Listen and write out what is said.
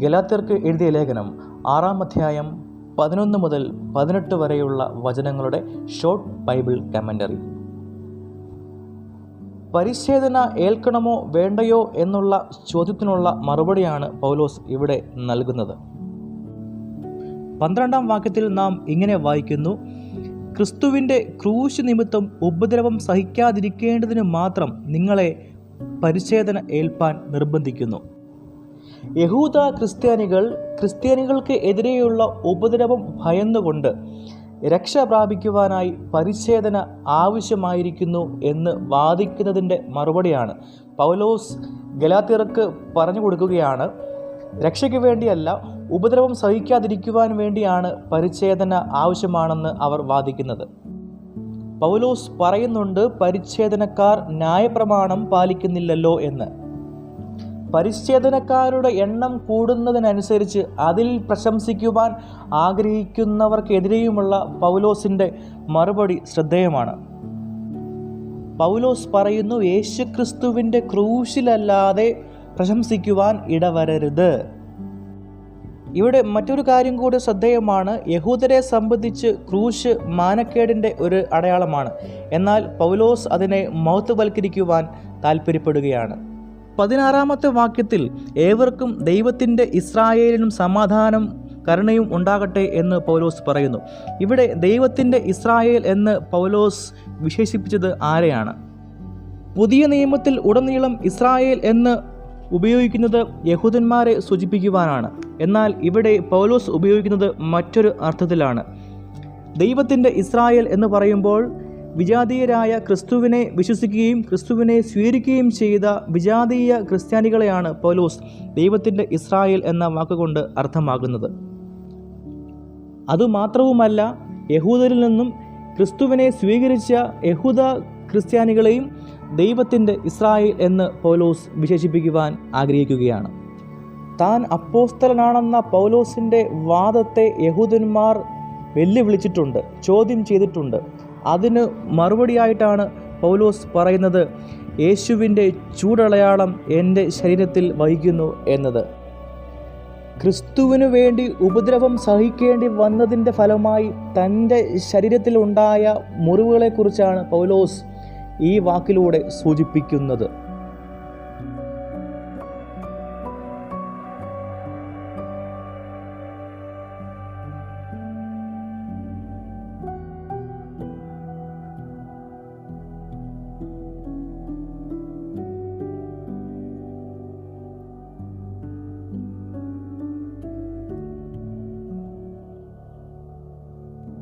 ഗലാത്യർക്ക് എഴുതിയ ലേഖനം 6-ാം അധ്യായം 11 മുതൽ 18 വരെയുള്ള വചനങ്ങളുടെ ഷോർട്ട് ബൈബിൾ കമൻ്ററി. പരിച്ഛേദന ഏൽക്കണമോ വേണ്ടയോ എന്നുള്ള ചോദ്യത്തിനുള്ള മറുപടിയാണ് പൗലോസ് ഇവിടെ നൽകുന്നത്. 12-ാം വാക്യത്തിൽ നാം ഇങ്ങനെ വായിക്കുന്നു: ക്രിസ്തുവിൻ്റെ ക്രൂശ് നിമിത്തം ഉപദ്രവം സഹിക്കാതിരിക്കേണ്ടതിന് മാത്രം നിങ്ങളെ പരിച്ഛേദന ഏൽപ്പാൻ നിർബന്ധിക്കുന്നു. യഹൂദ ക്രിസ്ത്യാനികൾക്ക് എതിരെയുള്ള ഉപദ്രവം ഭയന്നുകൊണ്ട് രക്ഷ പ്രാപിക്കുവാനായി പരിച്ഛേദന ആവശ്യമായിരിക്കുന്നു എന്ന് വാദിക്കുന്നതിൻ്റെ മറുപടിയാണ് പൗലോസ് ഗലാത്യർക്ക് പറഞ്ഞു കൊടുക്കുകയാണ്. രക്ഷയ്ക്ക് വേണ്ടിയല്ല, ഉപദ്രവം സഹിക്കാതിരിക്കുവാൻ വേണ്ടിയാണ് പരിച്ഛേദന ആവശ്യമാണെന്ന് അവർ വാദിക്കുന്നത്. പൗലോസ് പറയുന്നുണ്ട്, പരിച്ഛേദനക്കാർ ന്യായപ്രമാണം പാലിക്കുന്നില്ലല്ലോ എന്ന്. പരിച്ഛേദനക്കാരുടെ എണ്ണം കൂടുന്നതിനനുസരിച്ച് അതിൽ പ്രശംസിക്കുവാൻ ആഗ്രഹിക്കുന്നവർക്കെതിരെയുമുള്ള പൗലോസിൻ്റെ മറുപടി ശ്രദ്ധേയമാണ്. പൗലോസ് പറയുന്നു, യേശുക്രിസ്തുവിൻ്റെ ക്രൂശിലല്ലാതെ പ്രശംസിക്കുവാൻ ഇടവരരുത്. ഇവിടെ മറ്റൊരു കാര്യം കൂടി ശ്രദ്ധേയമാണ്. യഹൂദരെ സംബന്ധിച്ച് ക്രൂശ് മാനക്കേടിൻ്റെ ഒരു അടയാളമാണ്. എന്നാൽ പൗലോസ് അതിനെ മഹത്വവൽക്കരിക്കുവാൻ താൽപ്പര്യപ്പെടുകയാണ്. 16-ാമത്തെ വാക്യത്തിൽ ഏവർക്കും ദൈവത്തിൻ്റെ ഇസ്രായേലിനും സമാധാനം കരുണയും ഉണ്ടാകട്ടെ എന്ന് പൗലോസ് പറയുന്നു. ഇവിടെ ദൈവത്തിൻ്റെ ഇസ്രായേൽ എന്ന് പൗലോസ് വിശേഷിപ്പിച്ചത് ആരെയാണ്? പുതിയ നിയമത്തിൽ ഉടനീളം ഇസ്രായേൽ എന്ന് ഉപയോഗിക്കുന്നത് യഹൂദന്മാരെ സൂചിപ്പിക്കുവാനാണ്. എന്നാൽ ഇവിടെ പൗലോസ് ഉപയോഗിക്കുന്നത് മറ്റൊരു അർത്ഥത്തിലാണ്. ദൈവത്തിൻ്റെ ഇസ്രായേൽ എന്ന് പറയുമ്പോൾ വിജാതീയരായ ക്രിസ്തുവിനെ വിശ്വസിക്കുകയും ക്രിസ്തുവിനെ സ്വീകരിക്കുകയും ചെയ്ത വിജാതീയ ക്രിസ്ത്യാനികളെയാണ് പൗലോസ് ദൈവത്തിൻ്റെ ഇസ്രായേൽ എന്ന വാക്കുകൊണ്ട് അർത്ഥമാക്കുന്നത്. അതുമാത്രവുമല്ല, യഹൂദരിൽ നിന്നും ക്രിസ്തുവിനെ സ്വീകരിച്ച യഹൂദ ക്രിസ്ത്യാനികളെയും ദൈവത്തിൻ്റെ ഇസ്രായേൽ എന്ന് പൗലോസ് വിശേഷിപ്പിക്കുവാൻ ആഗ്രഹിക്കുകയാണ്. താൻ അപ്പോസ്തലനാണെന്ന പൗലോസിൻ്റെ വാദത്തെ യഹൂദന്മാർ വെല്ലുവിളിച്ചിട്ടുണ്ട്, ചോദ്യം ചെയ്തിട്ടുണ്ട്. അതിന് മറുപടിയായിട്ടാണ് പൗലോസ് പറയുന്നത്, യേശുവിൻ്റെ ചൂടടയാളം എൻ്റെ ശരീരത്തിൽ വഹിക്കുന്നു എന്നത്. ക്രിസ്തുവിനു വേണ്ടി ഉപദ്രവം സഹിക്കേണ്ടി വന്നതിൻ്റെ ഫലമായി തൻ്റെ ശരീരത്തിലുണ്ടായ മുറിവുകളെക്കുറിച്ചാണ് പൗലോസ് ഈ വാക്കിലൂടെ സൂചിപ്പിക്കുന്നത്.